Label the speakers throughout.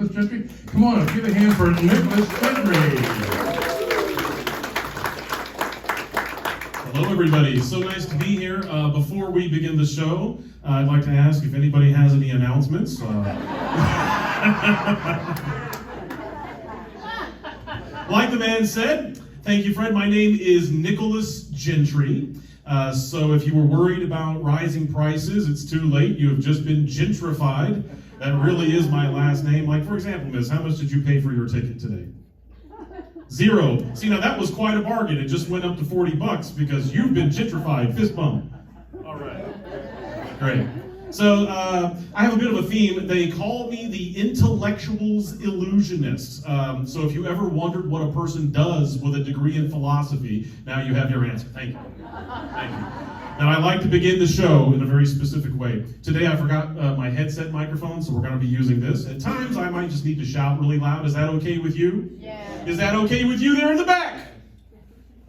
Speaker 1: Nicholas Gentry. Come on, give a hand for Nicholas Gentry.
Speaker 2: Hello, everybody. So nice to be here. Before we begin the show, I'd like to ask if anybody has any announcements. Like the man said, thank you, Fred. My name is Nicholas Gentry. So if you were worried about rising prices, it's too late. You have just been gentrified. That really is my last name. Like, for example, miss, how much did you pay for your ticket today? 0. See, now that was quite a bargain. It just went up to $40 because you've been gentrified. Fist bump. All right. Great. So I have a bit of a theme. They call me the intellectuals illusionist. So if you ever wondered what a person does with a degree in philosophy, now you have your answer. Thank you. Thank you. Now I like to begin the show in a very specific way. Today I forgot my headset microphone, so we're going to be using this. At times I might just need to shout really loud. Is that okay with you? Yeah. Is that okay with you there in the back?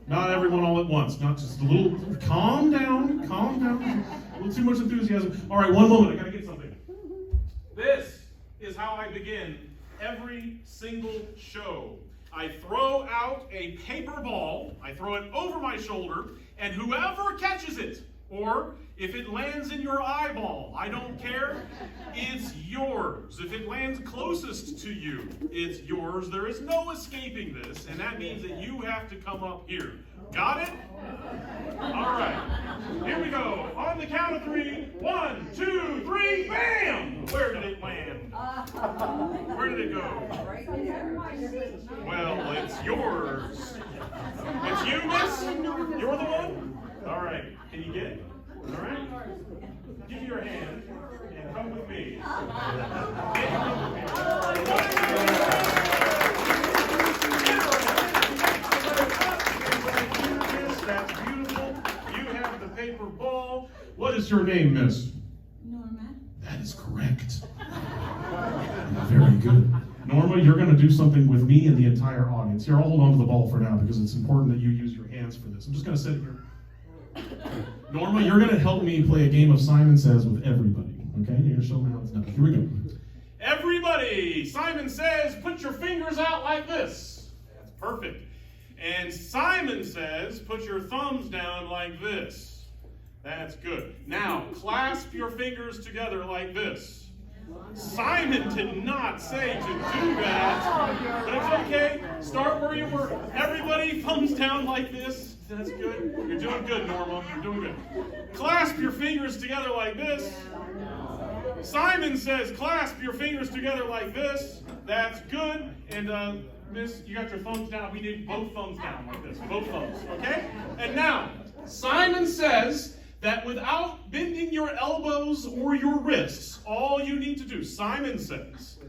Speaker 2: Not everyone all at once. Not just a little. Calm down. Calm down. A little too much enthusiasm. All right, one moment. I got to get something. This is how I begin every single show. I throw out a paper ball. I throw it over my shoulder, and whoever catches it, or if it lands in your eyeball, I don't care, it's yours. If it lands closest to you, it's yours. There is no escaping this, and that means that you have to come up here. Got it? All right. Here we go. On the count of 3. 1, 2, 3, bam! Where did it land? Where did it go? Well, it's yours. It's you, miss? You're the one? All right. Can you get it? All right. Give me your hand and come with me. That's beautiful. You have the paper ball. What is your name, miss?
Speaker 3: Norma.
Speaker 2: That is correct. Very good. Norma, you're going to do something with me and the entire audience. Here, I'll hold on to the ball for now because it's important that you use your hands for this. I'm just going to sit here. Norma, you're going to help me play a game of Simon Says with everybody. Okay? You're going to show me how it's done. Here we go. Everybody, Simon Says, put your fingers out like this. That's perfect. And Simon Says, put your thumbs down like this. That's good. Now, clasp your fingers together like this. Simon did not say to do that, but it's okay. Start where you were. Everybody, thumbs down like this. That's good. You're doing good, Norma. You're doing good. Clasp your fingers together like this. Simon says, clasp your fingers together like this. That's good. And miss, you got your thumbs down. We need both thumbs down like this. Both thumbs, okay? And now, Simon says that without bending your elbows or your wrists, all you need to do, Simon says,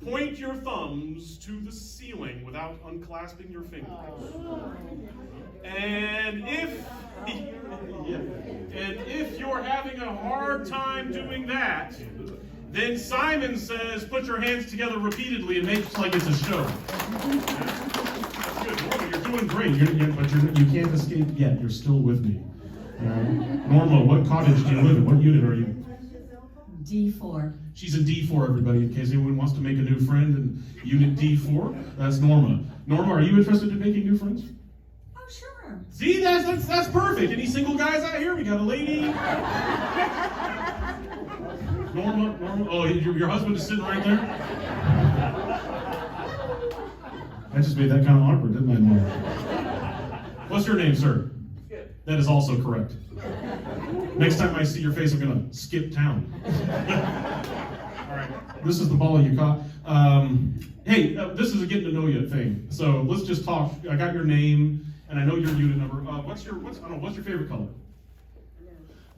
Speaker 2: point your thumbs to the ceiling without unclasping your fingers. And if you're having a hard time doing that, then Simon says, put your hands together repeatedly and make it like it's a show. That's good. Norma, you're doing great, but you can't escape yet. You're still with me. Norma, what cottage do you live in? What unit are you?
Speaker 3: D4.
Speaker 2: She's in D4, everybody, in case anyone wants to make a new friend in unit D4. That's Norma. Norma, are you interested in making new friends?
Speaker 3: Oh, sure.
Speaker 2: See, that's perfect. Any single guys out here? We got a lady. Norma. Oh, your husband is sitting right there? I just made that kind of awkward, didn't I, Norma? What's your name, sir? That is also correct. Next time I see your face, I'm going to skip town. All right. This is the ball you caught. Hey, this is a getting to know you thing. So let's just talk. I got your name, and I know your unit number. What's your favorite color?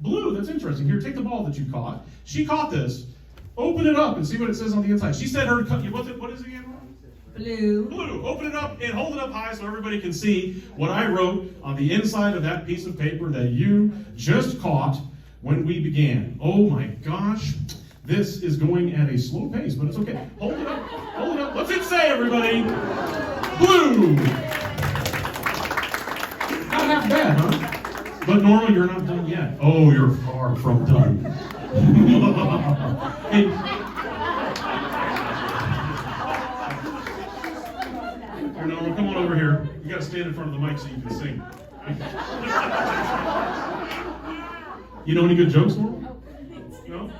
Speaker 2: Blue. That's interesting. Here, take the ball that you caught. She caught this. Open it up and see what it says on the inside. She said her. What is it again?
Speaker 3: Blue.
Speaker 2: Blue. Open it up and hold it up high so everybody can see what I wrote on the inside of that piece of paper that you just caught when we began. Oh my gosh. This is going at a slow pace, but it's okay. Hold it up. Hold it up. What's it say, everybody? Blue. Not half bad, huh? But Norma, you're not done yet. Oh, you're far from done. Hey. over here. You got to stand in front of the mic so you can sing. You know any good jokes, Norma? No?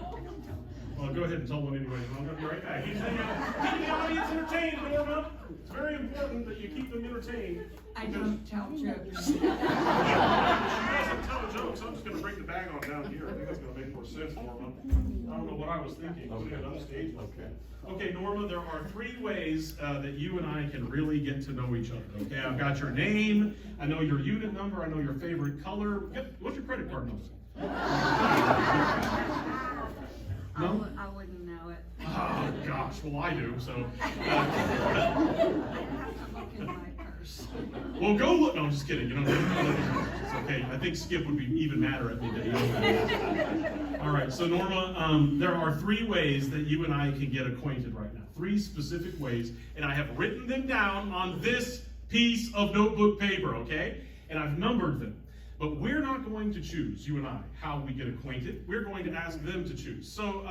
Speaker 2: Well, go ahead and tell one anyway. I'm going to be right back. Keep the audience entertained, Norma. It's very important that you keep them entertained.
Speaker 3: I don't tell jokes.
Speaker 2: She doesn't tell jokes. I'm just going to bring the bag on down here. I think that's going to make more sense, Norma. I don't know what I was thinking. Putting it on stage. Okay, Norma, there are 3 ways that you and I can really get to know each other. Okay, I've got your name. I know your unit number. I know your favorite color. What's your credit card number? No?
Speaker 3: I wouldn't know it.
Speaker 2: Oh, gosh. Well, I do, so.
Speaker 3: I have to look in my purse.
Speaker 2: Well, go look. No, I'm just kidding. You don't have to look. It's okay. I think Skip would be even madder at me than you. All right, so Norma, there are 3 ways that you and I can get acquainted right now. 3 specific ways, and I have written them down on this piece of notebook paper, okay? And I've numbered them. But we're not going to choose, you and I, how we get acquainted. We're going to ask them to choose. So,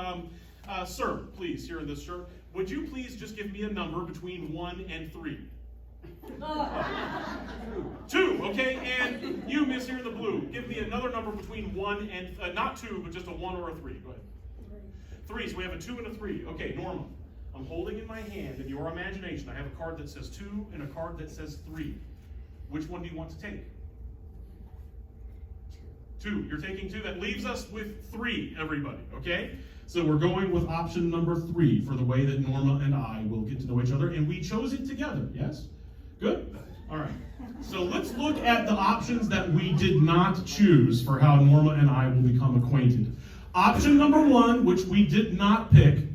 Speaker 2: sir, please, here in this shirt, would you please just give me a number between 1 and 3? 2, okay? And you, miss, here in the blue, give me another number between 1 and, not 2, but just a 1 or a 3. Go ahead. 3, so we have a 2 and a 3. Okay, Norma, I'm holding in my hand, in your imagination, I have a card that says 2 and a card that says 3. Which one do you want to take? 2. You're taking 2. That leaves us with 3, everybody, okay? So we're going with option number 3 for the way that Norma and I will get to know each other, and we chose it together, yes? Good? All right. So let's look at the options that we did not choose for how Norma and I will become acquainted. Option number 1, which we did not pick,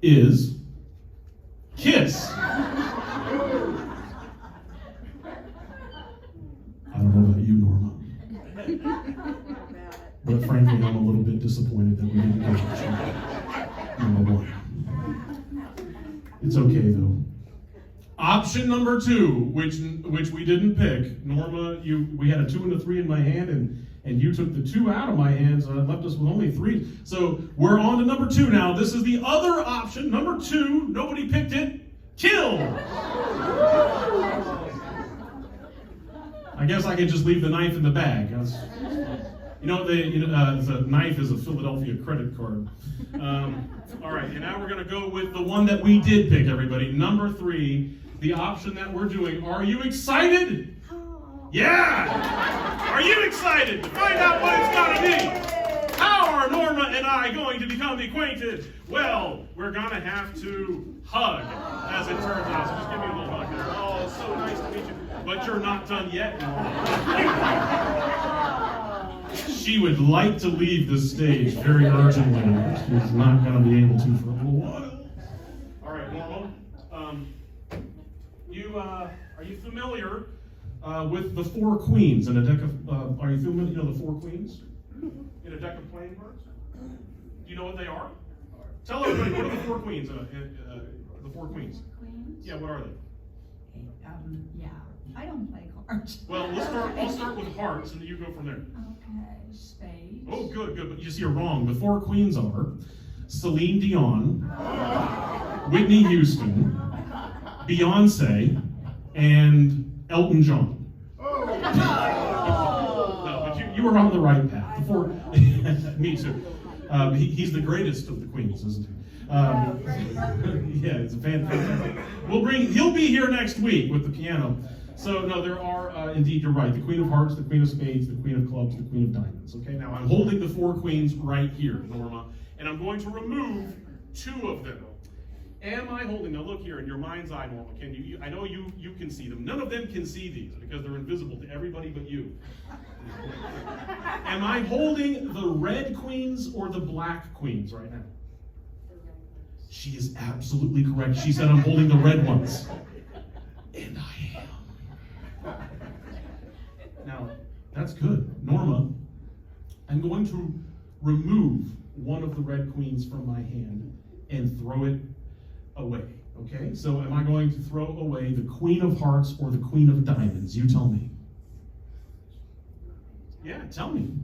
Speaker 2: is kiss. I don't know about you, Norma. But frankly, I'm a little bit disappointed that we didn't get option number 1. It's okay, though. Option number 2, which we didn't pick. Norma, we had a 2 and a 3 in my hand, and you took the 2 out of my hand, so that left us with only 3. So we're on to number 2 now. This is the other option. Number 2, nobody picked it. Kill. I guess I could just leave the knife in the bag. The knife is a Philadelphia credit card. All right, and now we're going to go with the one that we did pick, everybody. Number 3, the option that we're doing. Are you excited? Yeah! Are you excited to find out what it's going to be? How are Norma and I going to become acquainted? Well, we're going to have to hug, as it turns out. So just give me a little hug there. Oh, it's so nice to meet you. But you're not done yet, Norma. She would like to leave the stage very urgently. She's not going to be able to for a little while. All right, Norma. Are you familiar with the 4 queens in a deck of? Are you familiar? You know the 4 queens in a deck of playing cards? Do you know what they are? Tell everybody, what are the 4 queens? The 4 queens.
Speaker 3: Queens?
Speaker 2: Yeah, what are they?
Speaker 3: Yeah. I don't play cards.
Speaker 2: Well, we'll start with hearts, and you go from there.
Speaker 3: Okay, spades.
Speaker 2: Oh, good. But you see, you're wrong. The 4 queens are Celine Dion, Whitney Houston, Beyonce, and Elton John. No, but you were on the right path. The 4. Me too. He's the greatest of the queens, isn't he? Yeah, it's a fantastic. He'll be here next week with the piano. So no, there are indeed, you're right. The Queen of Hearts, the Queen of Spades, the Queen of Clubs, the Queen of Diamonds. Okay, now I'm holding the 4 queens right here, Norma, and I'm going to remove 2 of them. Am I holding? Now look here in your mind's eye, Norma. Can you? I know you can see them. None of them can see these because they're invisible to everybody but you. Am I holding the red queens or the black queens right now? She is absolutely correct. She said I'm holding the red ones. And I am. Now, that's good. Norma, I'm going to remove one of the red queens from my hand and throw it away. Okay? So am I going to throw away the Queen of Hearts or the Queen of Diamonds? You tell me. Yeah, tell me.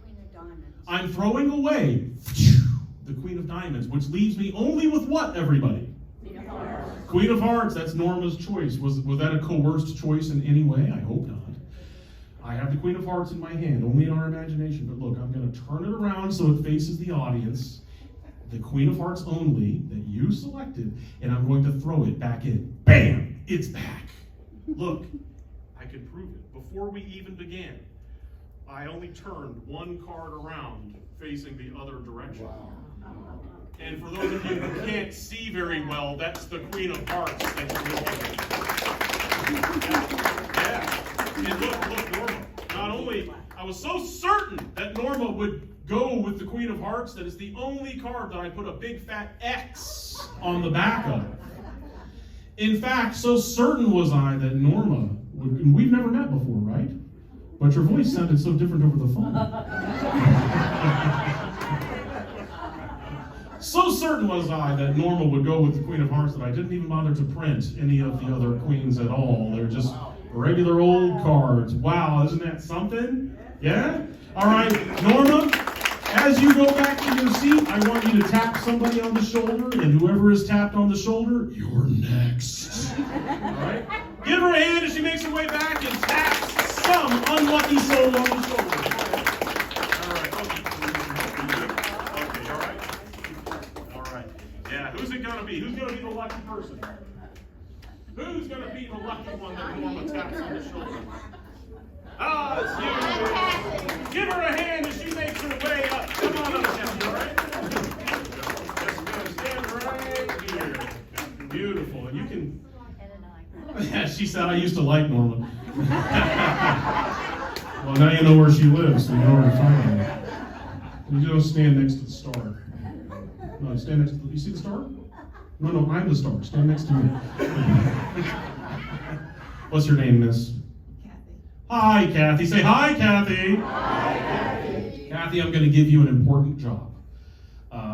Speaker 3: Queen of Diamonds.
Speaker 2: I'm throwing away the Queen of Diamonds, which leaves me only with what, everybody? Queen of Hearts, that's Norma's choice. Was that a coerced choice in any way? I hope not. I have the Queen of Hearts in my hand, only in our imagination. But look, I'm going to turn it around so it faces the audience. The Queen of Hearts only that you selected, and I'm going to throw it back in. Bam! It's back. Look, I can prove it. Before we even began, I only turned one card around facing the other direction.
Speaker 4: Wow.
Speaker 2: And for those of you who can't see very well, that's the Queen of Hearts that you're looking at. Yeah. And look, Norma. Not only, I was so certain that Norma would go with the Queen of Hearts that it's the only card that I put a big fat X on the back of. In fact, so certain was I that Norma would, and we've never met before, right? But your voice sounded so different over the phone. So certain was I that Norma would go with the Queen of Hearts that I didn't even bother to print any of the other queens at all. They're just regular old cards. Wow, isn't that something? Yeah? All right, Norma, as you go back to your seat, I want you to tap somebody on the shoulder, and whoever is tapped on the shoulder, you're next. All right? Give her a hand as she makes her way back and taps some unlucky soul on the shoulder. All right. Okay, all right? All right. Yeah, who's it going to be? Who's going to be the lucky person? Who's going to be the lucky one that Norma taps on the shoulder? Oh, it's you. Give her a hand as she makes her way up. Come on up, Kathy, all right? Stand right here. Beautiful. And you can... Yeah, she said, I used to like Norma. Well, now you know where she lives, so you know where to find her. You don't stand next to the star. No, stand next to the... You see the star? No, I'm the star. Stand next to me. What's your name, miss? Hi, Kathy. Say hi, Kathy.
Speaker 4: Hi, Kathy.
Speaker 2: Kathy, I'm going to give you an important job.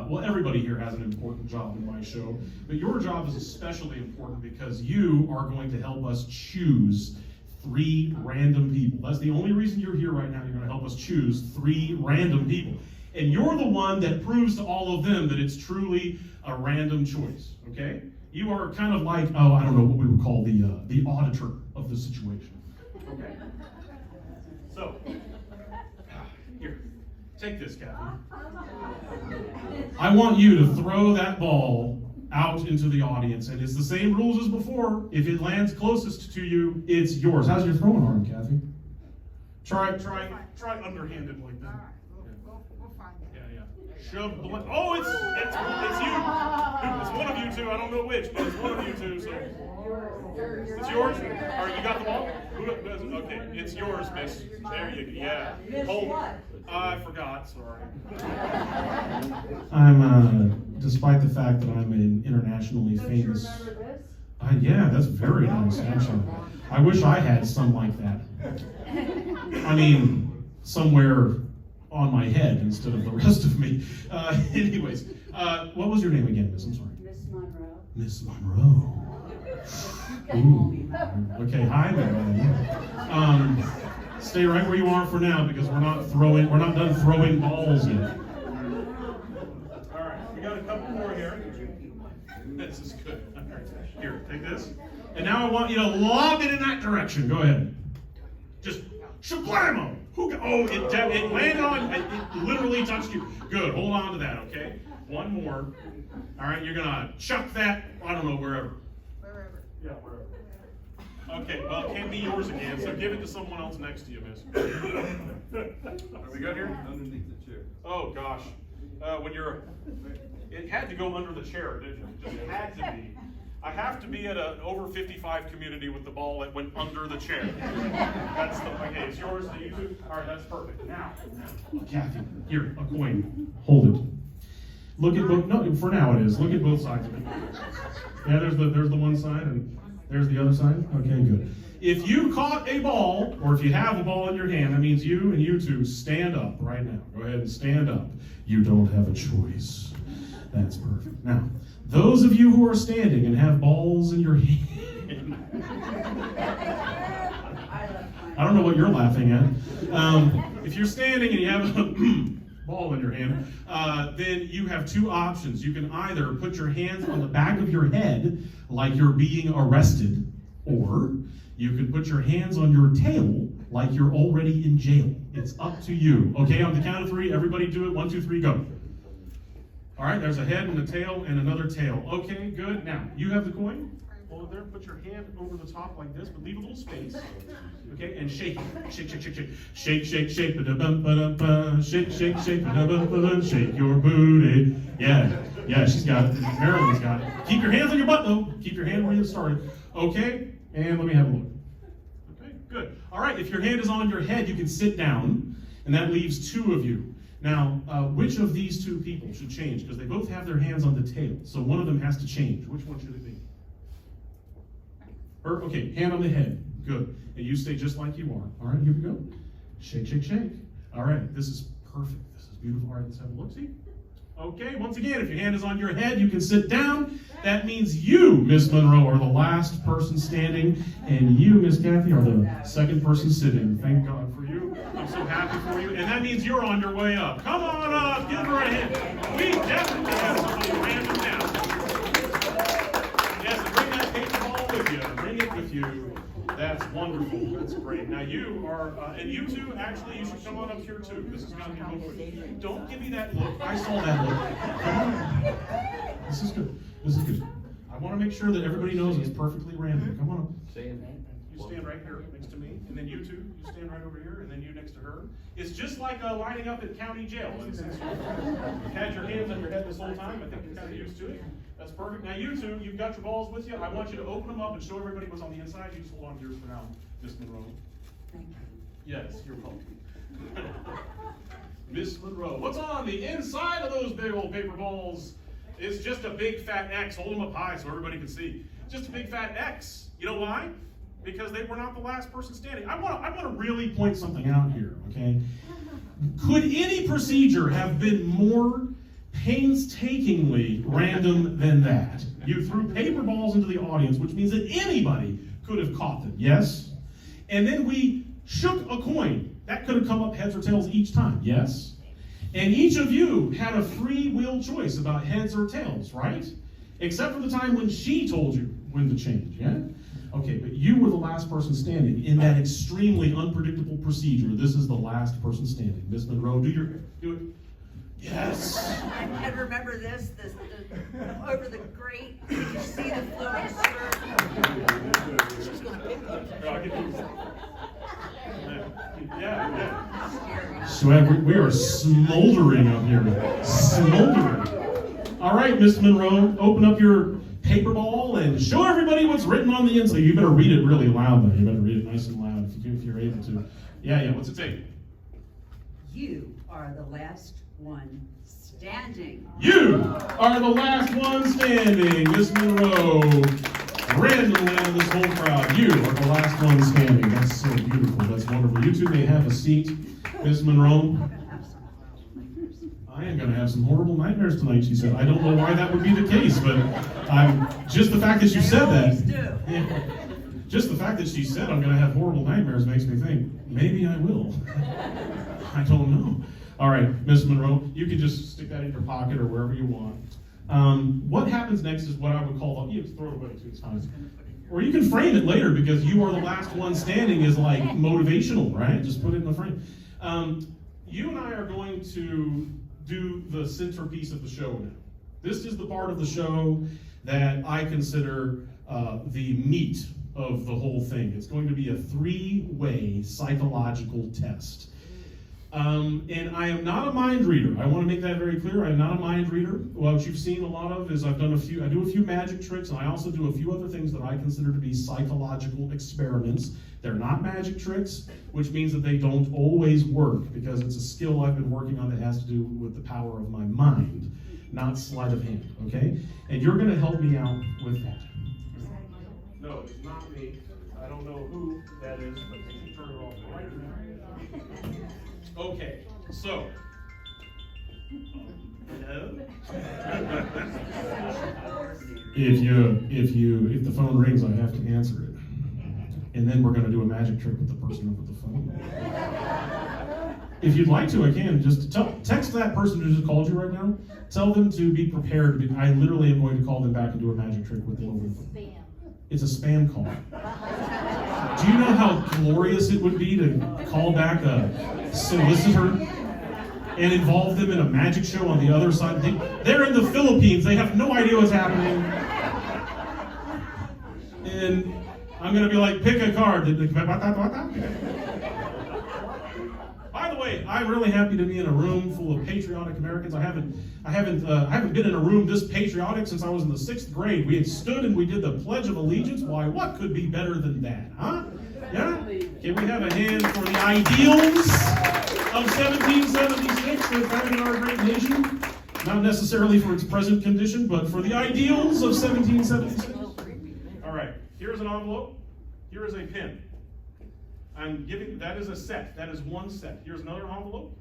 Speaker 2: Well, everybody here has an important job in my show, but your job is especially important because you are going to help us choose 3 random people. That's the only reason you're here right now. You're going to help us choose 3 random people. And you're the one that proves to all of them that it's truly a random choice, okay? You are kind of like, oh, I don't know what we would call the auditor of the situation. Okay. So, here, take this, Kathy. I want you to throw that ball out into the audience, and it's the same rules as before. If it lands closest to you, it's yours. How's your throwing arm, Kathy? Try underhanded like that.
Speaker 3: We'll find it.
Speaker 2: Yeah. Shove. Oh, it's you. It's one of you two. I don't know which, but it's one of you two. So. It's yours? All right, you got the ball? Okay, it's yours, miss. There you go. Yeah. Hold. I forgot, sorry. I'm, despite the fact that I'm an internationally famous... yeah, that's very nice, actually. I wish I had some like that. I mean, somewhere on my head instead of the rest of me. Anyways, what was your name again, miss? I'm sorry.
Speaker 5: Miss Monroe.
Speaker 2: Miss Monroe. Ooh. Okay, hi there. Stay right where you are for now because we're not done throwing balls yet. All right, we got a couple more here. This is good. All right. Here, take this. And now I want you to lob it in that direction. Go ahead. Just shablamo. It landed on. It literally touched you. Good. Hold on to that. Okay. One more. All right. You're gonna chuck that. I don't know wherever. Yeah, wherever. Okay, well, it can't be yours again, so give it to someone else next to you, miss. Are we good here?
Speaker 4: Underneath the chair.
Speaker 2: Oh, gosh. It had to go under the chair, didn't it? Just had to be. I have to be at an over 55 community with the ball that went under the chair. That's okay, it's yours, do you two? All right, that's perfect. Now, Kathy, here, a coin. Hold it. Look at both, no, for now it is. Look at both sides of it. Yeah, there's the one side, and there's the other side. Okay, good. If you caught a ball, or if you have a ball in your hand, that means you and you two stand up right now. Go ahead and stand up. You don't have a choice. That's perfect. Now, those of you who are standing and have balls in your hand, I don't know what you're laughing at. If you're standing and you have a ball in your hand, then you have two options. You can either put your hands on the back of your head like you're being arrested, or you can put your hands on your tail like you're already in jail. It's up to you. Okay, on the count of three, everybody do it. 1, 2, 3, go. All right, there's a head and a tail and another tail. Okay, good. Now, you have the coin. Hold it there. Put your hand over the top like this, but leave a little space. Okay, and shake it. Shake, shake, shake, shake. Shake, shake, shake, ba-da-bum-ba-dum-ba. Shake, shake, shake, ba-da-bum-ba-dum. Shake your booty. Yeah, she's got it. Marilyn's got it. Keep your hands on your butt, though. Keep your hand where you started. Okay, and let me have a look. Okay, good. All right, if your hand is on your head, you can sit down, and that leaves two of you. Now, which of these two people should change? Because they both have their hands on the tail, so one of them has to change. Which one should it be? Her? Okay, hand on the head. Good. And you stay just like you are. All right, here we go. Shake, shake, shake. All right, this is perfect. This is beautiful. All right, let's have a look-see. Okay, once again, if your hand is on your head, you can sit down. That means you, Miss Monroe, are the last person standing, and you, Miss Kathy, are the second person sitting. Thank God for you. I'm so happy for you. And that means you're on your way up. Come on up. Give her a hand. We definitely have somebody random now. Yes, and bring that paper ball with you. Bring it with you. That's wonderful. That's great. Now you are, and you two, actually, you should come on up here too. This is going to be good. Don't give me that look. I saw that look. Come on. This is good. This is good. I want to make sure that everybody knows it's perfectly random. Come on up. You stand right here next to me, and then you two, you stand right over here, and then you next to her. It's just like lining up at county jail. And since you've had your hands on your head this whole time, I think you're kind of used to it. That's perfect. Now you two, you've got your balls with you. I want you to open them up and show everybody what's on the inside. You just hold on to yours for now, Miss Monroe.
Speaker 3: Thank you.
Speaker 2: Yes, you're welcome. Miss Monroe, what's on the inside of those big old paper balls? It's just a big fat X. Hold them up high so everybody can see. Just a big fat X. You know why? Because they were not the last person standing. I want to really point something out here, okay? Could any procedure have been more painstakingly random than that? You threw paper balls into the audience, which means that anybody could have caught them, yes? And then we shook a coin. That could have come up heads or tails each time, yes? And each of you had a free will choice about heads or tails, right? Except for the time when she told you when to change, yeah? Okay, but you were the last person standing in that extremely unpredictable procedure. This is the last person standing. Miss Monroe, do it. Yes.
Speaker 3: And remember this over the grate, did you see the flowing skirt? She's gonna pick you.
Speaker 2: Yeah. So we are smoldering up here. Smoldering. All right, Miss Monroe, open up your paper ball and show everybody what's written on the inside. You better read it really loud, though. You better read it nice and loud if you're able to. Yeah. What's it say?
Speaker 3: You are the last one standing.
Speaker 2: You are the last one standing, Miss Monroe. Randomly out of this whole crowd, you are the last one standing. That's so beautiful. That's wonderful. You two may have a seat, Miss Monroe. I am going to have some horrible nightmares tonight, she said. I don't know why that would be the case, but just the fact that you said that. Yeah, just the fact that she said I'm going to have horrible nightmares makes me think, maybe I will. I don't know. All right, Miss Monroe, you can just stick that in your pocket or wherever you want. What happens next is what I would call, you have to throw it away too, it's fine. Or you can frame it later because you are the last one standing is like motivational, right? Just put it in the frame. You and I are going to do the centerpiece of the show now. This is the part of the show that I consider the meat of the whole thing. It's going to be a 3-way psychological test. And I am not a mind reader. I want to make that very clear. I'm not a mind reader. What you've seen a lot of is I do a few magic tricks, and I also do a few other things that I consider to be psychological experiments. They're not magic tricks, which means that they don't always work because it's a skill I've been working on that has to do with the power of my mind, not sleight of hand, okay? And you're going to help me out with that. No, it's not me. I don't know who that is, but you can turn it off right now. Okay, so. Hello? If the phone rings, I have to answer it. And then we're going to do a magic trick with the person over the phone. If you'd like to, I can. Just text that person who just called you right now. Tell them to be prepared. I literally am going to call them back and do a magic trick with them over the phone. It's a spam call. Do you know how glorious it would be to call back a solicitor and involve them in a magic show on the other side? They're in the Philippines. They have no idea what's happening. And I'm going to be like, pick a card. By the way, I'm really happy to be in a room full of patriotic Americans. I haven't been in a room this patriotic since I was in the 6th grade. We had stood and we did the Pledge of Allegiance. Why, what could be better than that, huh? Yeah? Can we have a hand for the ideals of 1776 for founding our great nation? Not necessarily for its present condition, but for the ideals of 1776. All right, here's an envelope. Here is a pen. That is a set. That is one set. Here's another envelope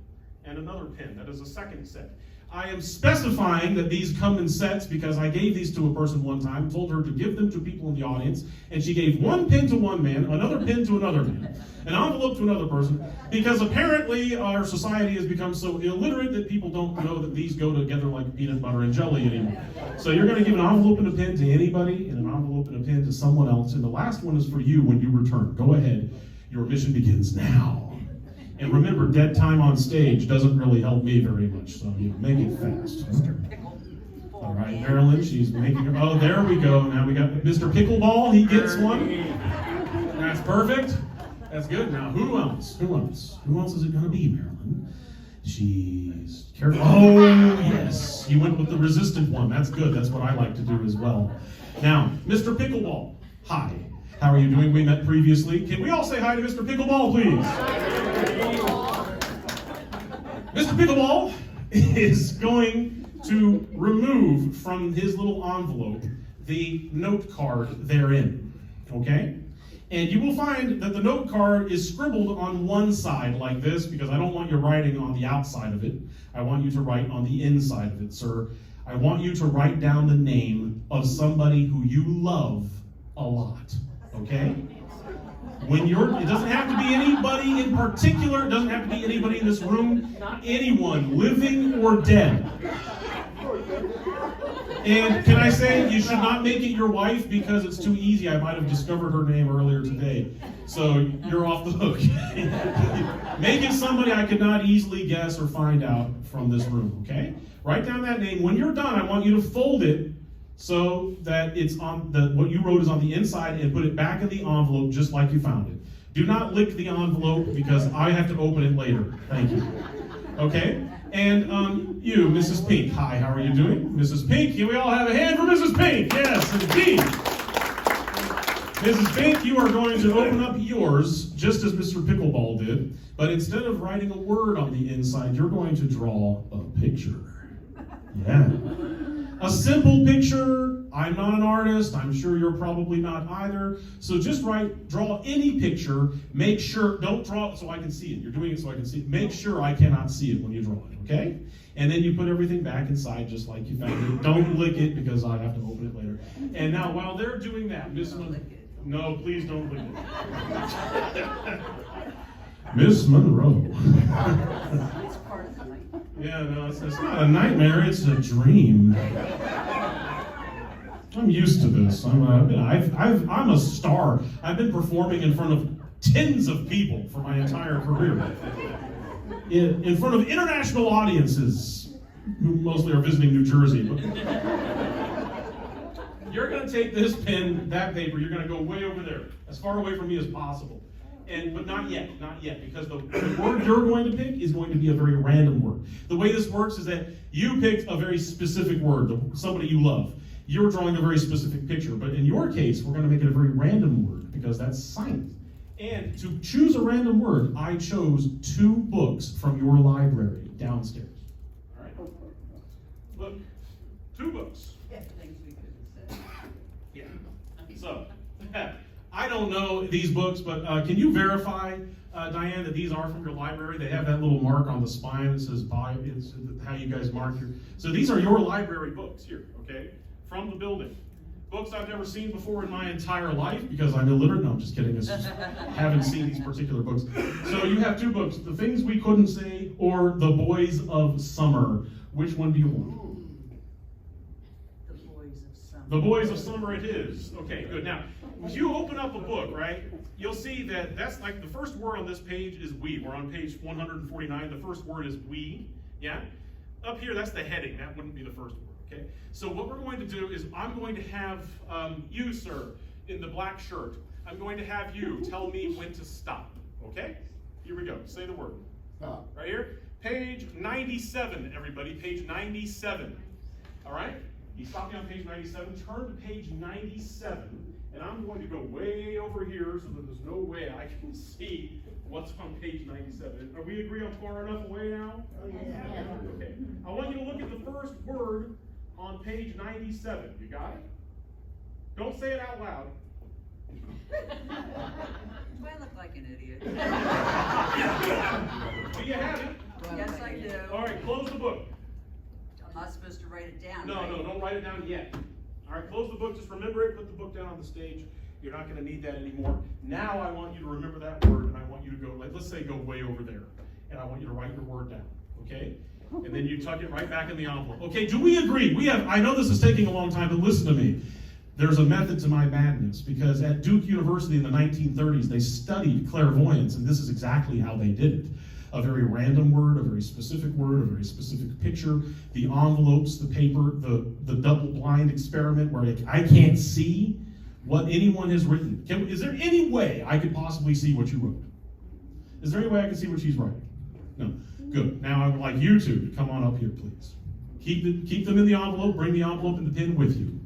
Speaker 2: and another pen. That is a second set. I am specifying that these come in sets because I gave these to a person one time, told her to give them to people in the audience, and she gave one pen to one man, another pen to another man, an envelope to another person, because apparently our society has become so illiterate that people don't know that these go together like peanut butter and jelly anymore. So you're going to give an envelope and a pen to anybody, and an envelope and a pen to someone else, and the last one is for you when you return. Go ahead. Your mission begins now. And remember, dead time on stage doesn't really help me very much, so make it fast. All right, Marilyn, she's making her, oh, there we go. Now we got Mr. Pickleball, he gets one. That's perfect. That's good. Now, who else? Who else is it gonna be, Marilyn? She's careful. Oh, yes, you went with the resistant one. That's good, that's what I like to do as well. Now, Mr. Pickleball, hi. How are you doing? We met previously. Can we all say hi to Mr. Pickleball, please? Mr. Pickleball is going to remove from his little envelope the note card therein, okay? And you will find that the note card is scribbled on one side like this because I don't want you writing on the outside of it. I want you to write on the inside of it, sir. I want you to write down the name of somebody who you love a lot. Okay? It doesn't have to be anybody in particular, it doesn't have to be anybody in this room, anyone, living or dead. And can I say, you should not make it your wife because it's too easy. I might have discovered her name earlier today. So you're off the hook. Make it somebody I could not easily guess or find out from this room, okay? Write down that name. When you're done, I want you to fold it so that it's on what you wrote is on the inside and put it back in the envelope just like you found it. Do not lick the envelope because I have to open it later. Thank you. Okay? And you, Mrs. Pink. Hi, how are you doing? Mrs. Pink, can we all have a hand for Mrs. Pink? Yes, indeed. Mrs. Pink, you are going to open up yours just as Mr. Pickleball did, but instead of writing a word on the inside, you're going to draw a picture. Yeah. A simple picture. I'm not an artist. I'm sure you're probably not either. So just draw any picture. Make sure, don't draw it so I can see it. You're doing it so I can see it. Make sure I cannot see it when you draw it, okay? And then you put everything back inside just like you found it. Don't lick it because I have to open it later. And now while they're doing that, Miss Monroe. No, please don't lick it. Miss Monroe. Yeah, no, it's not a nightmare, it's a dream. I'm used to this. I'm a star. I've been performing in front of tens of people for my entire career. In front of international audiences, who mostly are visiting New Jersey. But you're going to take this pen, that paper, you're going to go way over there, as far away from me as possible. But not yet, because the word you're going to pick is going to be a very random word. The way this works is that you picked a very specific word, somebody you love. You're drawing a very specific picture, but in your case, we're going to make it a very random word, because that's science. And to choose a random word, I chose 2 books from your library downstairs. All right? Look, 2 books. Yeah. So, I don't know these books, but can you verify, Diane, that these are from your library? They have that little mark on the spine that says "Buy." It's how you guys mark your. So these are your library books here, okay, from the building. Books I've never seen before in my entire life because I'm illiterate. No, I'm just kidding. It's just haven't seen these particular books. So you have two books, The Things We Couldn't Say or The Boys of Summer. Which one do you want?
Speaker 3: The Boys of Summer.
Speaker 2: The Boys of Summer it is. Okay, good. Now, if you open up a book, right, you'll see that that's like the first word on this page is we. We're on page 149. The first word is we. Yeah? Up here, that's the heading. That wouldn't be the first word. Okay? So what we're going to do is I'm going to have you, sir, in the black shirt. I'm going to have you tell me when to stop. Okay? Here we go. Say the word.
Speaker 5: Stop.
Speaker 2: Right here. Page 97, everybody. Page 97. All right? You stop me on page 97. Turn to page 97. And I'm going to go way over here so that there's no way I can see what's on page 97. Are we agree I'm far enough away now?
Speaker 5: Yeah.
Speaker 2: Okay. I want you to look at the first word on page 97. You got it? Don't say it out loud.
Speaker 3: Do I look like an idiot?
Speaker 2: Do you have it?
Speaker 3: Yes, I do.
Speaker 2: All right, close the book.
Speaker 3: I'm not supposed to write it down,
Speaker 2: No,
Speaker 3: right?
Speaker 2: no, don't write it down yet. All right, close the book. Just remember it. Put the book down on the stage. You're not going to need that anymore. Now I want you to remember that word, and I want you to go, like, let's say go way over there. And I want you to write your word down, okay? And then you tuck it right back in the envelope. Okay, do we agree? I know this is taking a long time, but listen to me. There's a method to my madness, because at Duke University in the 1930s, they studied clairvoyance, and this is exactly how they did it. A very random word, a very specific word, a very specific picture, the envelopes, the paper, the double-blind experiment where I can't see what anyone has written. Is there any way I could possibly see what you wrote? Is there any way I can see what she's writing? No. Good. Now I would like you two to come on up here, please. Keep them in the envelope. Bring the envelope and the pen with you.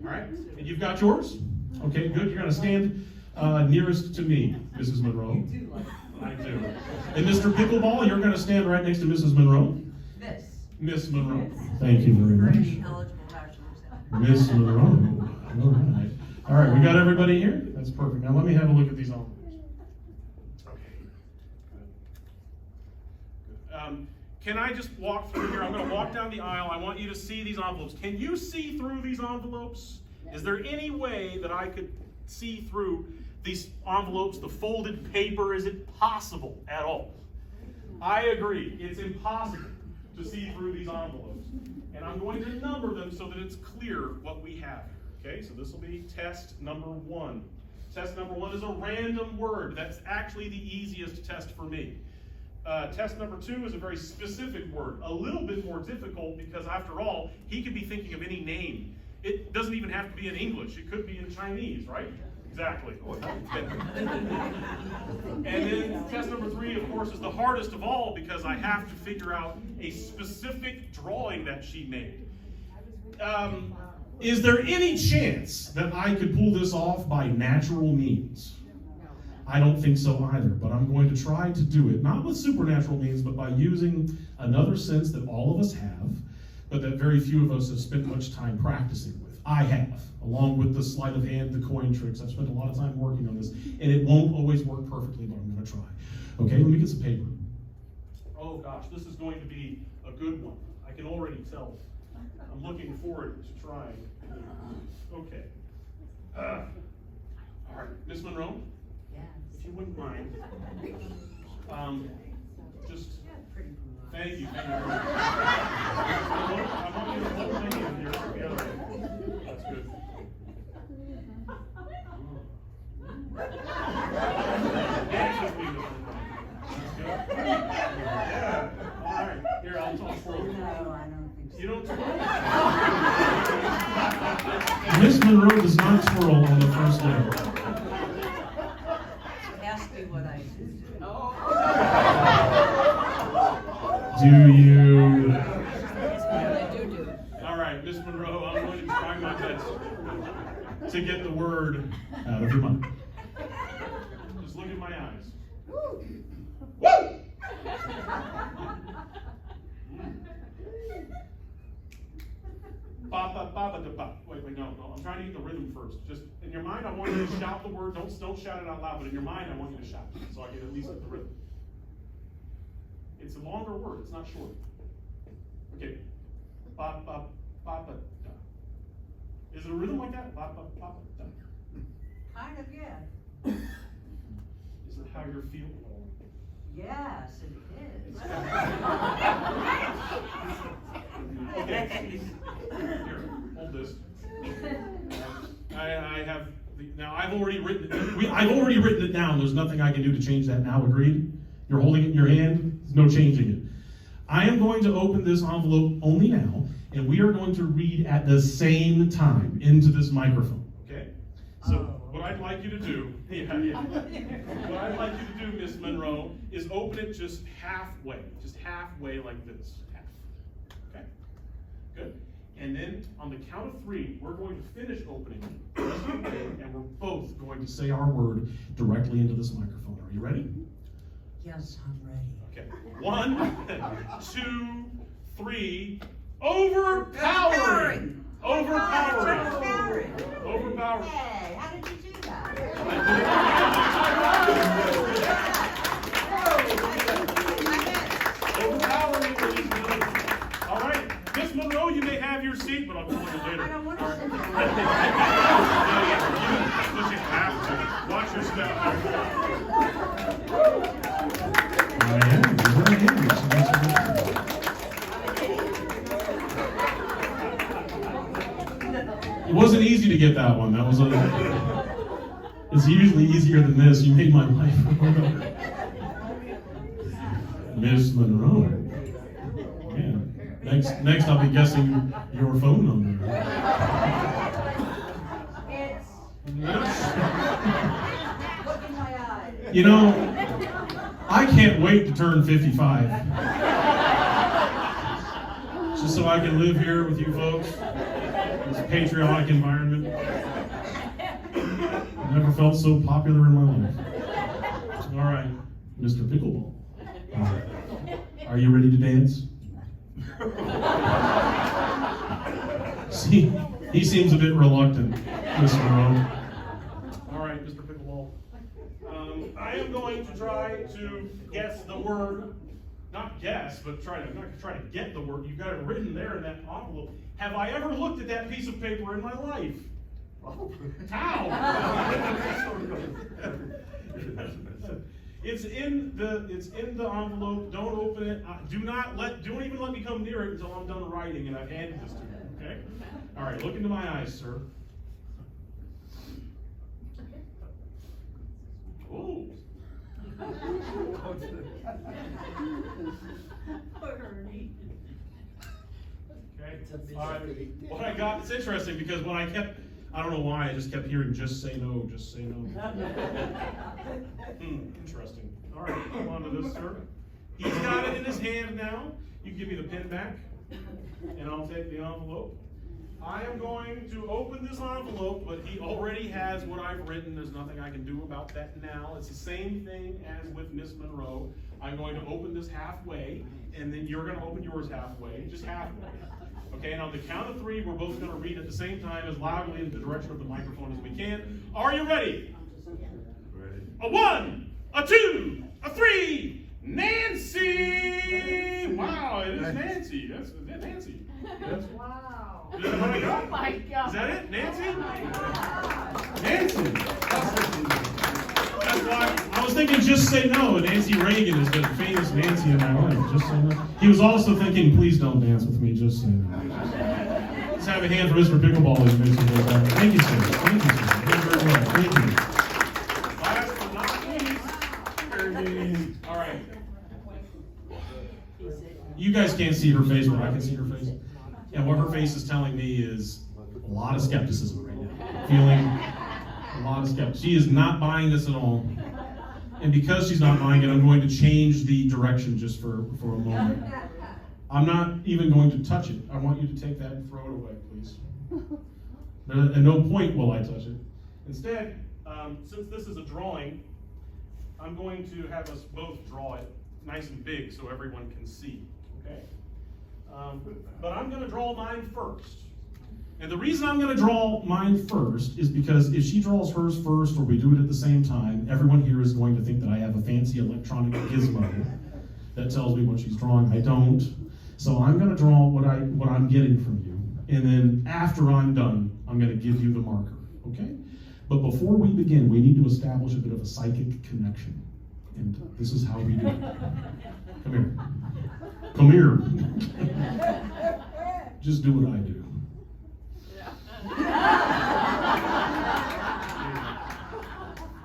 Speaker 2: All right? And you've got yours? Okay, good. You're going to stand nearest to me, Mrs. Monroe. I do. And Mr. Pickleball, you're going to stand right next to Mrs. Monroe. Miss Monroe. Thank you very
Speaker 3: For
Speaker 2: much.
Speaker 3: any eligible bachelors out.
Speaker 2: Miss Monroe. All right. All right, we got everybody here? That's perfect. Now let me have a look at these envelopes. Okay. Good. Can I just walk through here? I'm going to walk down the aisle. I want you to see these envelopes. Can you see through these envelopes? Is there any way that I could see through these envelopes, the folded paper? Is it possible at all? I agree. It's impossible to see through these envelopes. And I'm going to number them so that it's clear what we have here. Okay, so this will be test number 1. Test number 1 is a random word. That's actually the easiest test for me. Test number 2 is a very specific word, a little bit more difficult because after all, he could be thinking of any name. It doesn't even have to be in English. It could be in Chinese, right? Exactly. And then test number 3, of course, is the hardest of all because I have to figure out a specific drawing that she made. Is there any chance that I could pull this off by natural means? I don't think so either, but I'm going to try to do it, not with supernatural means, but by using another sense that all of us have, but that very few of us have spent much time practicing with. I have, along with the sleight of hand, the coin tricks. I've spent a lot of time working on this, and it won't always work perfectly, but I'm going to try. Okay, let me get some paper. Oh gosh, this is going to be a good one. I can already tell. I'm looking forward to trying. Okay. All right, Miss Monroe, if you wouldn't mind, just thank you. Thank you very much. I want you to hold my hand here together. That's good. Dance with me, Miss Monroe. That's good. Yeah. All right. Here, I'll twirl.
Speaker 3: No, I don't think so.
Speaker 2: You don't twirl? Miss Monroe does not twirl on the first day.
Speaker 3: Ask me what I do.
Speaker 2: Do you?
Speaker 3: I do.
Speaker 2: All right, Miss Monroe, I'm going to try my best to get the word out of your mind. Just look in my eyes. Woo! Wait, no. I'm trying to get the rhythm first. Just in your mind, I want you to shout the word. Don't shout it out loud, but in your mind, I want you to shout it, so I can at least get the rhythm. It's a longer word. It's not short. Okay. Is it a rhythm like that? Ba, ba, ba, da.
Speaker 3: Kind of, yeah.
Speaker 2: Is it how you're feeling?
Speaker 3: Yes, it is.
Speaker 2: Okay. Here, hold this. I have now. I've already written it. I've already written it down. There's nothing I can do to change that now. Agreed? You're holding it in your hand. There's no changing it. I am going to open this envelope only now, and we are going to read at the same time into this microphone. Okay? So what I'd like you to do, what I'd like you to do, Miss Monroe, is open it just halfway like this. Half. Okay? Good. And then on the count of 3, we're going to finish opening it, and we're both going to say our word directly into this microphone. Are you ready?
Speaker 3: Yes, I'm ready.
Speaker 2: Okay. 1, 2, 3. Overpowering. Overpowering. Overpowering.
Speaker 3: Hey, how did you do that?
Speaker 2: Overpowering, ladies and gentlemen. All right, Miss Monroe, you may have your seat, but I'll call you later.
Speaker 3: I don't want to sit there.
Speaker 2: But you have to. Watch your step.
Speaker 1: I am. Very handy. So that's a good thing.
Speaker 2: It wasn't easy to get that one. That was it's usually easier than this. You made my life. Miss Monroe. Yeah. Next I'll be guessing your phone number.
Speaker 3: It's, look in my eyes.
Speaker 2: You know, I can't wait to turn 55. Just so I can live here with you folks. This patriotic environment. I've never felt so popular in my life. All right, Mr. Pickleball. Are you ready to dance? See, he seems a bit reluctant, Mr. Monroe. All right, Mr. Pickleball. I am going to try to guess the word. Not guess, but I'm not trying to get the word. You've got it written there in that envelope. Have I ever looked at that piece of paper in my life? How? It's in the envelope. Don't open it. Don't even let me come near it until I'm done writing and I've handed this to you. Okay? All right. Look into my eyes, sir. Oh. Okay. All right. What I got, it's interesting because when I don't know why, I just kept hearing just say no, just say no. Interesting. All right, hold on to this, sir. He's got it in his hand now. You can give me the pen back, and I'll take the envelope. I am going to open this envelope, but he already has what I've written. There's nothing I can do about that now. It's the same thing as with Miss Monroe. I'm going to open this halfway, and then you're going to open yours halfway, just halfway. Okay, and on the count of 3, we're both going to read at the same time as loudly in the direction of the microphone as we can. Are you ready?
Speaker 4: Ready.
Speaker 2: A 1, a 2, a 3. Nancy! Wow, it is Nancy. That's Nancy. That's,
Speaker 3: Wow.
Speaker 2: is that what I got?
Speaker 5: Oh my God.
Speaker 2: Is that it, Nancy?
Speaker 3: Oh my God.
Speaker 2: Nancy. That's why I was thinking just say no. Nancy Reagan is the famous Nancy in my life. Just say no. He was also thinking, please don't dance with me. Just say no. Let's have a hand for Mr. Pickleball as he makes it go back. Thank you, sir. Thank you, sir. You did very well. Thank you. Last but not least. All right. You guys can't see her face, but I can see her face. And what her face is telling me is a lot of skepticism right now. Feeling a lot of skepticism. She is not buying this at all. And because she's not buying it, I'm going to change the direction just for a moment. I'm not even going to touch it. I want you to take that and throw it away, please. At no point will I touch it. Instead, since this is a drawing, I'm going to have us both draw it nice and big so everyone can see. Okay? But I'm going to draw mine first. And the reason I'm going to draw mine first is because if she draws hers first or we do it at the same time, everyone here is going to think that I have a fancy electronic gizmo that tells me what she's drawing. I don't. So I'm going to draw what I'm getting from you. And then after I'm done, I'm I'm going to give you the marker, okay? But before we begin, we need to establish a bit of a psychic connection. And this is how we do it. Come here. Come here. Just do what I do.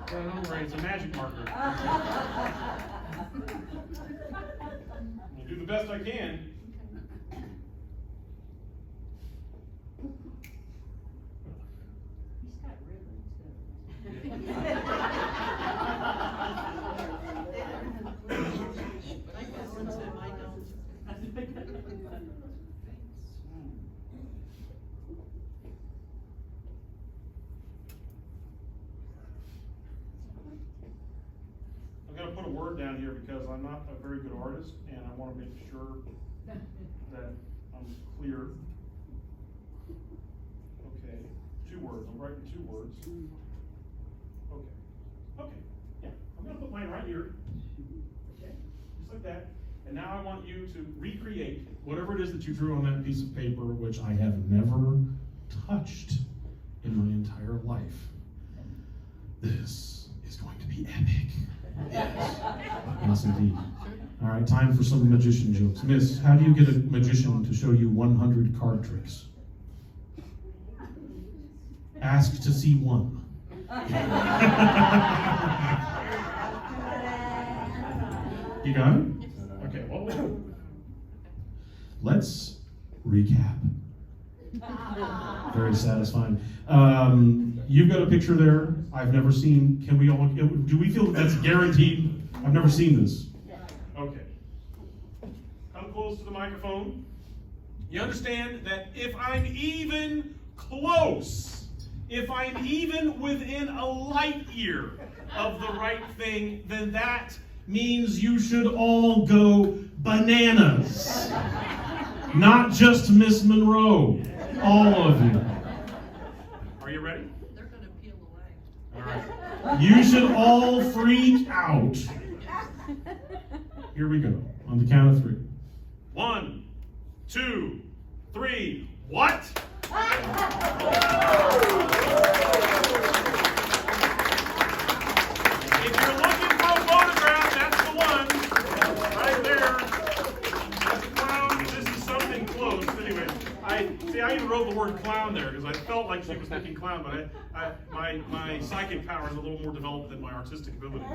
Speaker 2: Don't worry, it's a magic marker. I'll do the best I can.
Speaker 3: He's got ribbons. I guess it's in my notes.
Speaker 2: I'm going to put a word down here because I'm not a very good artist and I want to make sure that I'm clear. Okay, 2 words. I'm writing 2 words. Okay. Okay. Yeah. I'm going to put mine right here. Okay. Just like that. And now I want you to recreate whatever it is that you drew on that piece of paper, which I have never touched in my entire life. This is going to be epic. Yes. Yes, indeed. All right, time for some magician jokes. Miss, how do you get a magician to show you 100 card tricks? Ask to see one. You got it? Okay, well, let's recap. Very satisfying. You've got a picture there I've never seen. Can we all, do we feel that that's guaranteed? I've never seen this. Okay. Come close to the microphone. You understand that if I'm even close, if I'm even within a light year of the right thing, then that means you should all go bananas. Not just Miss Monroe. All of you. Are you ready?
Speaker 3: They're gonna peel away.
Speaker 2: All right. You should all freak out. Here we go. On the count of 3. 1, 2, 3. What? If you're looking for a photograph, that's the one. Right there. That's a clown. This is something close. Anyway, I even wrote the word clown there because I felt like she was thinking clown, but my psychic power is a little more developed than my artistic ability.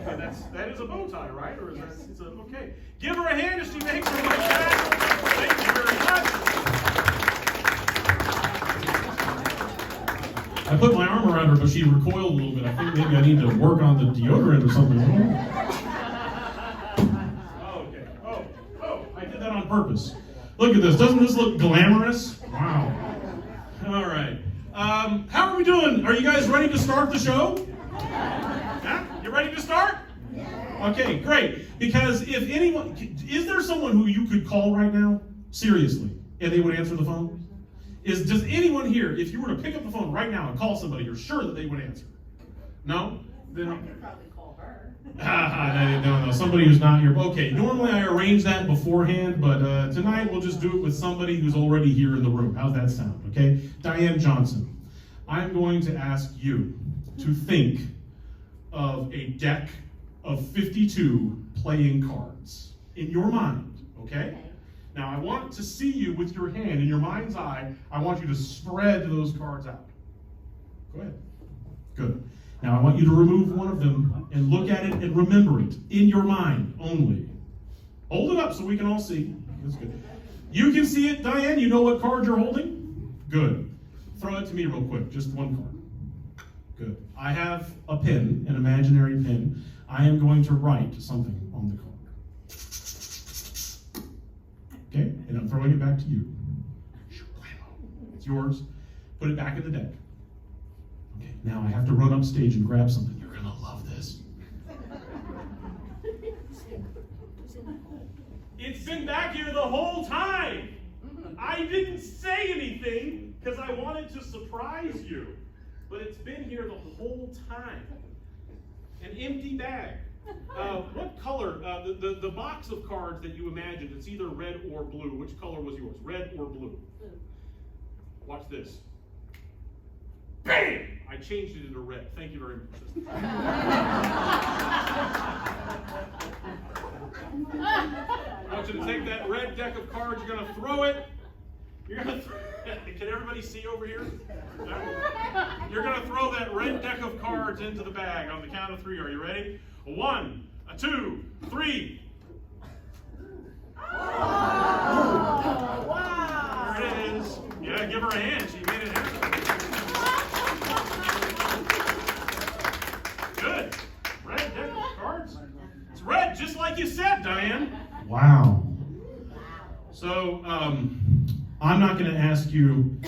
Speaker 2: And that is a bow tie, right? Or is that it's a okay? Give her a hand if she makes her like that. Thank you very much. I put my arm around her, but she recoiled a little bit. I think maybe I need to work on the deodorant or something. Oh, okay. Oh, I did that on purpose. Look at this. Doesn't this look glamorous? Wow. All right. How are we doing? Are you guys ready to start the show? Yeah? You ready to start? Okay, great. Because if anyone, is there someone who you could call right now? Seriously. And they would answer the phone? Does anyone here, if you were to pick up the phone right now and call somebody, you're sure that they would answer? No? Then,
Speaker 3: I could probably call her.
Speaker 2: no, somebody who's not here. Okay, normally I arrange that beforehand, but tonight we'll just do it with somebody who's already here in the room. How's that sound, okay? Diane Johnson, I'm going to ask you to think of a deck of 52 playing cards in your mind, okay? Now, I want to see you with your hand in your mind's eye. I want you to spread those cards out. Go ahead. Good. Now, I want you to remove one of them and look at it and remember it in your mind only. Hold it up so we can all see. That's good. You can see it, Diane. You know what card you're holding? Good. Throw it to me real quick. Just one card. Good. I have a pen, an imaginary pen. I am going to write something on the card. Okay, and I'm throwing it back to you. It's yours. Put it back in the deck. Okay, now I have to run upstage and grab something. You're gonna love this. It's been back here the whole time. I didn't say anything because I wanted to surprise you. But it's been here the whole time. An empty bag. What color? The box of cards that you imagined, it's either red or blue. Which color was yours? Red or blue?
Speaker 3: Blue.
Speaker 2: Watch this. Bam! I changed it into red. Thank you very much. I want you to take that red deck of cards. You're going to throw it. You're going to can everybody see over here? You're going to throw that red deck of cards into the bag on the count of 3. Are you ready? 1, 2, 3.
Speaker 3: Wow.
Speaker 2: There it is. Yeah, give her a hand. She made it happen. Good. Red deck of cards. It's red, just like you said, Diane. Wow. So, I'm not going to ask you,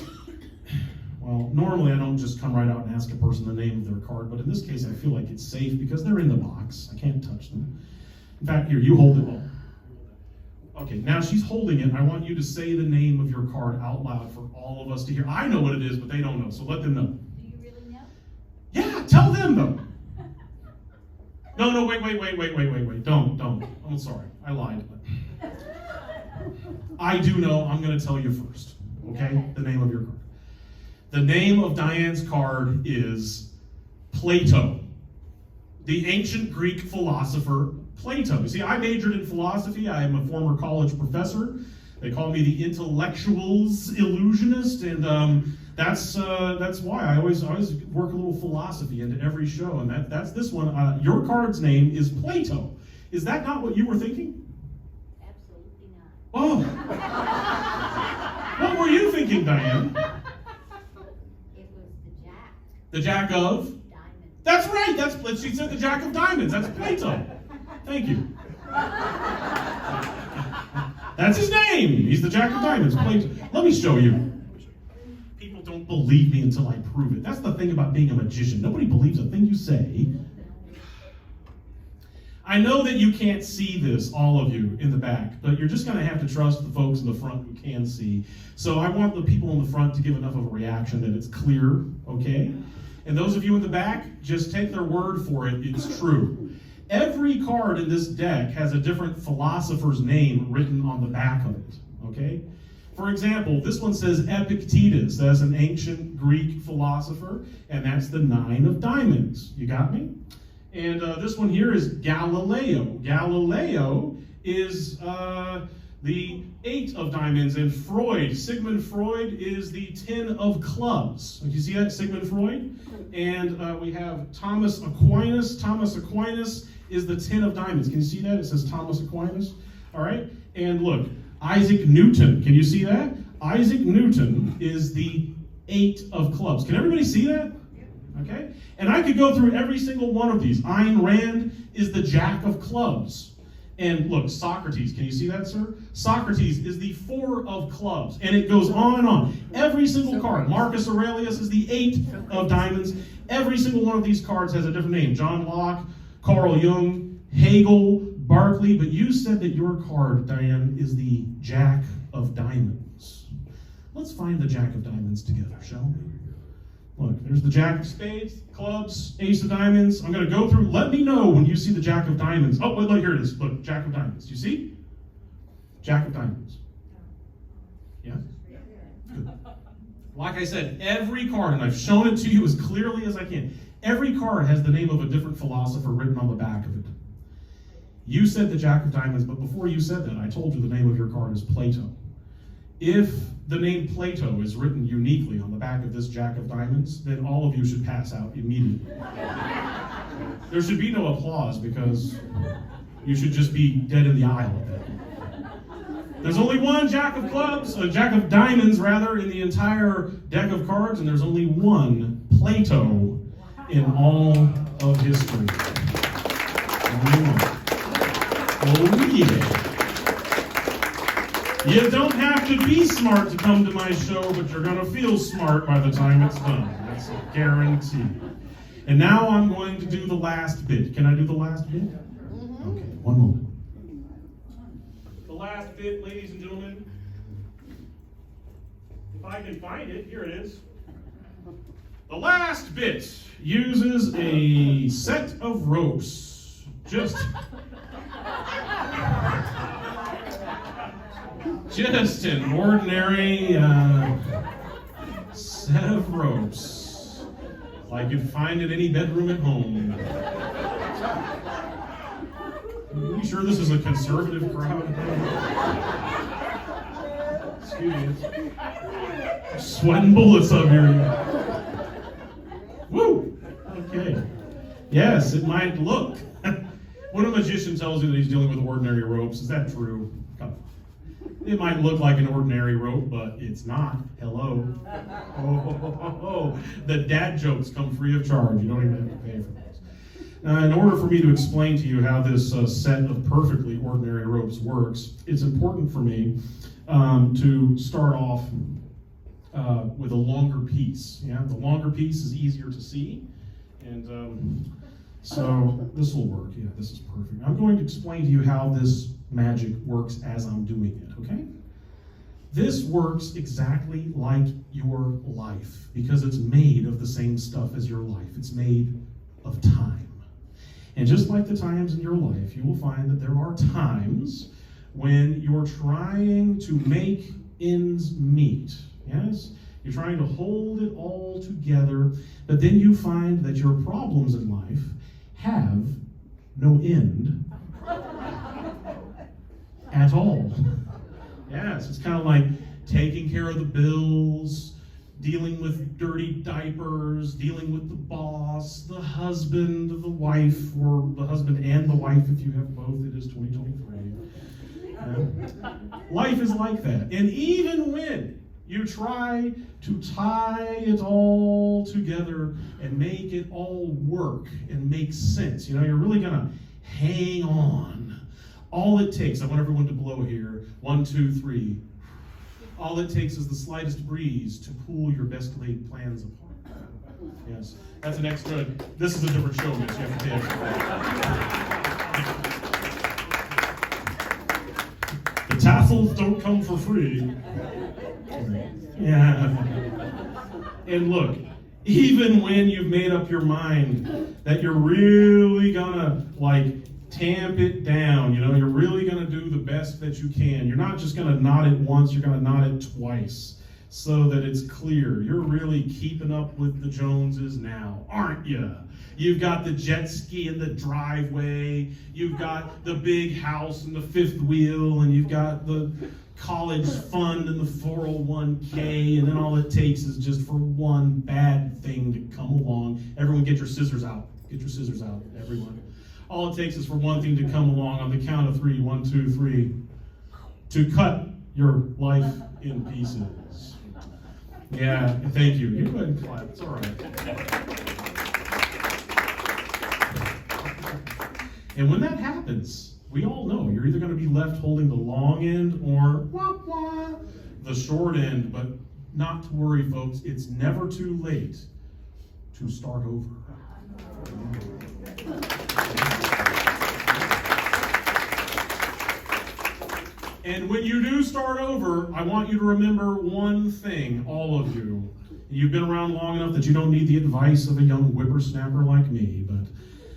Speaker 2: well, normally I don't just come right out and ask a person the name of their card, but in this case I feel like it's safe because they're in the box. I can't touch them. In fact, here, you hold it all. Okay, now she's holding it. I want you to say the name of your card out loud for all of us to hear. I know what it is, but they don't know, so let them know.
Speaker 5: Do you really know?
Speaker 2: Yeah, tell them though. No, wait. Don't. I'm sorry, I lied. I do know, I'm going to tell you first, okay? The name of your card. The name of Diane's card is Plato, the ancient Greek philosopher Plato. You see, I majored in philosophy. I am a former college professor. They call me the intellectuals illusionist, and that's why I always work a little philosophy into every show, and that's this one. Your card's name is Plato. Is that not what you were thinking?
Speaker 5: Absolutely not.
Speaker 2: Oh. What were you thinking, Diane?
Speaker 5: It was the Jack.
Speaker 2: The Jack of?
Speaker 5: Diamond.
Speaker 2: That's right. She said the Jack of Diamonds. That's Plato. Thank you. That's his name. He's the Jack of Diamonds. Plato. Let me show you. People don't believe me until I prove it. That's the thing about being a magician. Nobody believes a thing you say. I know that you can't see this, all of you in the back, but you're just going to have to trust the folks in the front who can see. So I want the people in the front to give enough of a reaction that it's clear, okay? And those of you in the back, just take their word for it, it's true. Every card in this deck has a different philosopher's name written on the back of it, okay? For example, this one says Epictetus. That's an ancient Greek philosopher, and that's the 9 of diamonds. You got me? And this one here is Galileo. Galileo is the 8 of diamonds, and Freud, Sigmund Freud, is the 10 of clubs. You see that, Sigmund Freud? And we have Thomas Aquinas. Thomas Aquinas is the 10 of diamonds. Can you see that? It says Thomas Aquinas. All right? And look, Isaac Newton. Can you see that? Isaac Newton is the 8 of clubs. Can everybody see that? Okay? And I could go through every single one of these. Ayn Rand is the Jack of clubs. And look, Socrates, can you see that, sir? Socrates is the 4 of clubs. And it goes on and on. Every single card. Marcus Aurelius is the 8 of diamonds. Every single one of these cards has a different name. John Locke, Carl Jung, Hegel, Berkeley. But you said that your card, Diane, is the Jack of diamonds. Let's find the Jack of diamonds together, shall we? Look, there's the Jack of spades, clubs, ace of diamonds. I'm going to go through. Let me know when you see the Jack of diamonds. Oh, wait, look, here it is. Look, Jack of diamonds. You see? Jack of diamonds. Yeah? Good. Like I said, every card, and I've shown it to you as clearly as I can, every card has the name of a different philosopher written on the back of it. You said the Jack of diamonds, but before you said that, I told you the name of your card is Plato. If the name Plato is written uniquely on the back of this Jack of diamonds, then all of you should pass out immediately. There should be no applause because you should just be dead in the aisle of it. There's only one Jack of clubs, a Jack of diamonds rather, in the entire deck of cards, and there's only one Plato in all of history. Only one. Oh yeah. You don't have to be smart to come to my show, but you're going to feel smart by the time it's done. That's a guarantee. And now I'm going to do the last bit. Can I do the last bit? Okay, one moment. The last bit, ladies and gentlemen. If I can find it, here it is. The last bit uses a set of ropes. Just an ordinary set of ropes. like you'd find in any bedroom at home. Are you sure this is a conservative crowd? Excuse me. Sweating bullets up here. Woo! Okay. Yes, it might look. When a magician tells you that he's dealing with ordinary ropes, is that true? Come on. It might look like an ordinary rope, but it's not. Hello. Oh. The dad jokes come free of charge. You don't even have to pay for those. Now, in order for me to explain to you how this set of perfectly ordinary ropes works, it's important for me to start off with a longer piece. Yeah, the longer piece is easier to see, and so this will work. Yeah, this is perfect. I'm going to explain to you how this magic works as I'm doing it, okay? This works exactly like your life because it's made of the same stuff as your life. It's made of time. And just like the times in your life, you will find that there are times when you're trying to make ends meet. Yes? You're trying to hold it all together, but then you find that your problems in life have no end at all. Yes, it's kind of like taking care of the bills, dealing with dirty diapers, dealing with the boss, the husband, the wife, or the husband and the wife if you have both. It is 2023. Life is like that. And even when you try to tie it all together and make it all work and make sense, you're really going to hang on. All it takes, I want everyone to blow here. 1, 2, 3. All it takes is the slightest breeze to pull your best laid plans apart. Yes, that's an extra. This is a different show, miss. You have to pay extra. The tassels don't come for free. Yeah. And look, even when you've made up your mind that you're really gonna tamp it down, you're really gonna do the best that you can. You're not just gonna knot it once, you're gonna knot it twice so that it's clear. You're really keeping up with the Joneses now, aren't you? You've got the jet ski in the driveway, you've got the big house and the fifth wheel, and you've got the college fund and the 401k, and then all it takes is just for one bad thing to come along. Everyone get your scissors out. Get your scissors out, everyone. All it takes is for one thing to come along on the count of 3, 1, 2, 3, to cut your life in pieces. Yeah, thank you. You go ahead and clap. It's all right. And when that happens, we all know you're either going to be left holding the long end or the short end, but not to worry, folks. It's never too late to start over. And when you do start over, I want you to remember one thing, all of you. You've been around long enough that you don't need the advice of a young whippersnapper like me, but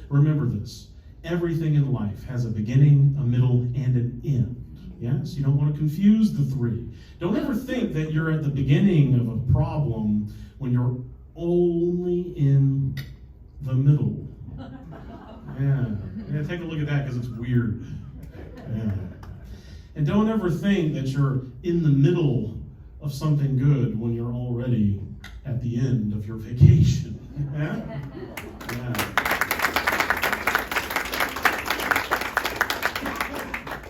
Speaker 2: remember this. Everything in life has a beginning, a middle, and an end. Yes? You don't want to confuse the three. Don't ever think that you're at the beginning of a problem when you're only in the middle. Yeah, take a look at that because it's weird. Yeah. And don't ever think that you're in the middle of something good when you're already at the end of your vacation. Yeah? Yeah.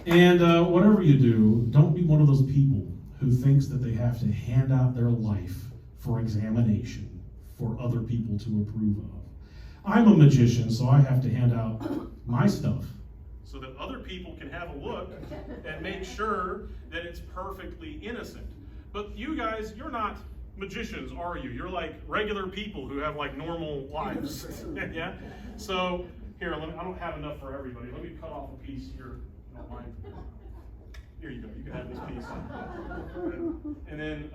Speaker 2: And whatever you do, don't be one of those people who thinks that they have to hand out their life for examination for other people to approve of. I'm a magician, so I have to hand out my stuff so that other people can have a look and make sure that it's perfectly innocent. But you guys, you're not magicians, are you? You're like regular people who have like normal lives. Yeah? So here, I don't have enough for everybody. Let me cut off a piece here. Not mine. Here you go. You can have this piece. And then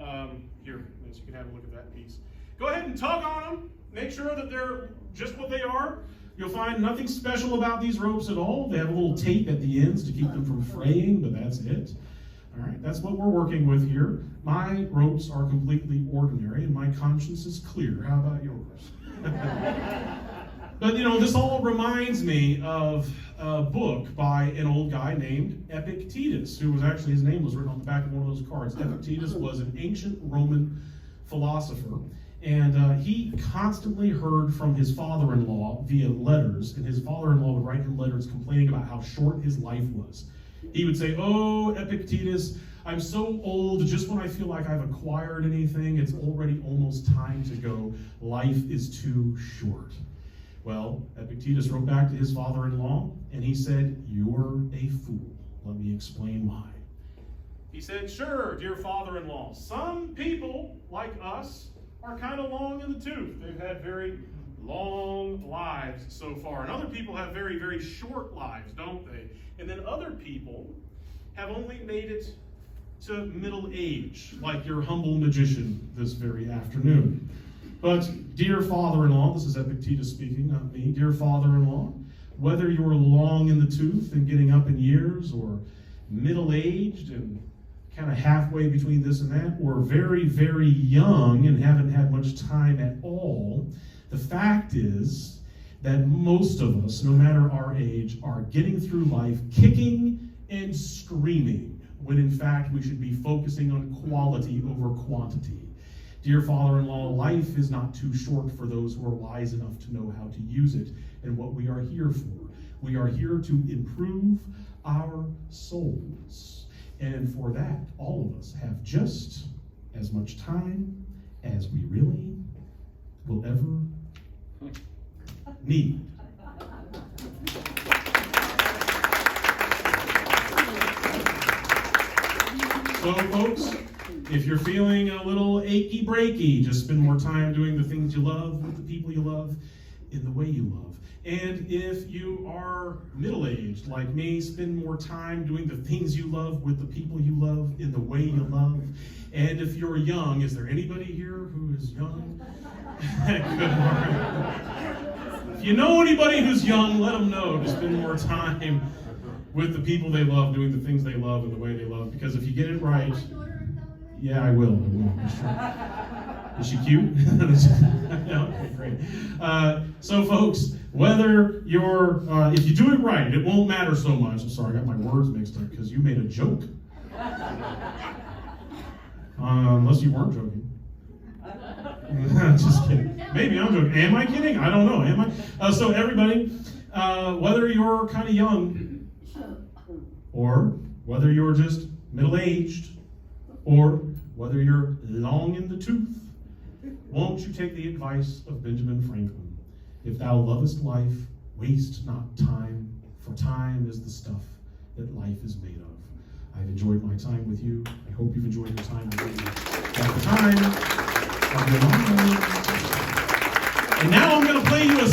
Speaker 2: here, so you can have a look at that piece. Go ahead and tug on them. Make sure that they're just what they are. You'll find nothing special about these ropes at all. They have a little tape at the ends to keep them from fraying, but that's it. All right, that's what we're working with here. My ropes are completely ordinary, and my conscience is clear. How about yours? But this all reminds me of a book by an old guy named Epictetus, who was actually, his name was written on the back of one of those cards. Epictetus was an ancient Roman philosopher, and he constantly heard from his father-in-law via letters, and his father-in-law would write him letters complaining about how short his life was. He would say, "Oh, Epictetus, I'm so old, just when I feel like I've acquired anything, it's already almost time to go. Life is too short." Well, Epictetus wrote back to his father-in-law, and he said, "You're a fool. Let me explain why." He said, "Sure, dear father-in-law, some people, like us, are kind of long in the tooth. They've had very long lives so far. And other people have very, very short lives, don't they? And then other people have only made it to middle age, like your humble magician this very afternoon. But, dear father-in-law," this is Epictetus speaking, not me, "dear father-in-law, whether you're long in the tooth and getting up in years, or middle-aged and kind of halfway between this and that, or very, very young and haven't had much time at all, the fact is that most of us, no matter our age, are getting through life kicking and screaming, when in fact we should be focusing on quality over quantity. Dear father-in-law, life is not too short for those who are wise enough to know how to use it, and what we are here for. We are here to improve our souls. And for that, all of us have just as much time as we really will ever need. So, folks, if you're feeling a little achy breaky, just spend more time doing the things you love, with the people you love, in the way you love. And if you are middle-aged, like me, spend more time doing the things you love, with the people you love, in the way you love. And if you're young, is there anybody here who is young? Good morning. If you know anybody who's young, let them know to spend more time with the people they love, doing the things they love, and the way they love. Because if you get it right, yeah, I will. Is she cute? Yeah, okay, great. So, folks, whether you're, if you do it right, it won't matter so much. I'm sorry, I got my words mixed up because you made a joke. Unless you weren't joking. Just kidding. Maybe I'm joking. Am I kidding? I don't know. Am I? So, everybody, whether you're kind of young, or whether you're just middle-aged, or whether you're long in the tooth, won't you take the advice of Benjamin Franklin? If thou lovest life, waste not time, for time is the stuff that life is made of. I've enjoyed my time with you. I hope you've enjoyed your time with me. At the time of your life. And now I'm going to play you a